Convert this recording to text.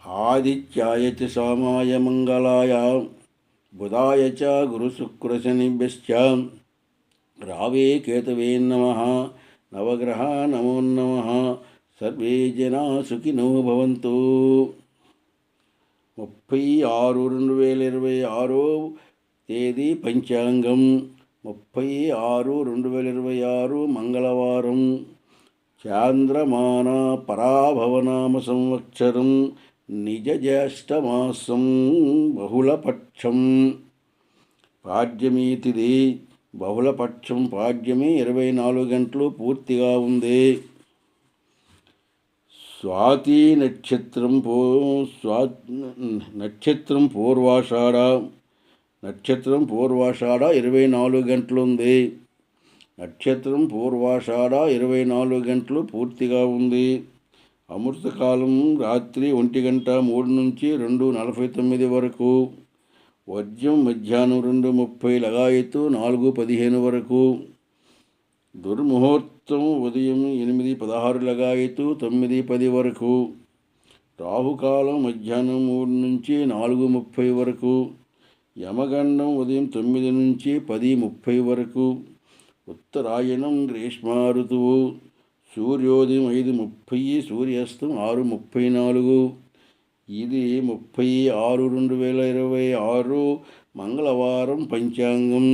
ఆదిత్యాయ చ సోమాయ మంగళాయ బుధాయ చ గురుశుక్రశనిభ్యశ్చ రావే కేతవే నమః. నవగ్రహ నమో నమః. సర్వే జనా సుఖినో భవంతు. 30/6/2026 తేదీ పంచాంగం 30/6/2026 మంగళవారం. చాంద్రమాన పరాభవనామ సంవత్సరం. నిజ జ్యేష్ఠమాసం. బహుళపక్షం. పాడ్యమి తిథి బహుళపక్షం. పాడ్యమి 24 గంటలు పూర్తిగా ఉంది. స్వాతి నక్షత్రం పూర్వాషాఢ. నక్షత్రం పూర్వాషాఢ 24 గంటలుంది. నక్షత్రం పూర్వాషాఢ 24 గంటలు పూర్తిగా ఉంది. అమృతకాలం రాత్రి 1:03 నుంచి 2:49 వరకు. వర్జ్యం మధ్యాహ్నం 2:30 లగాయతు 4:15 వరకు. దుర్ముహూర్తం ఉదయం 8:16 లగాయతు 9:10 వరకు. రాహుకాలం మధ్యాహ్నం 3 నుంచి 4:30 వరకు. యమగండం ఉదయం 9 నుంచి 10:30 వరకు. ఉత్తరాయణం గ్రీష్మ ఋతువు. సూర్యోదయం 5:30, సూర్యాస్తం 6:34. ఇది 30/6/2026 మంగళవారం పంచాంగం.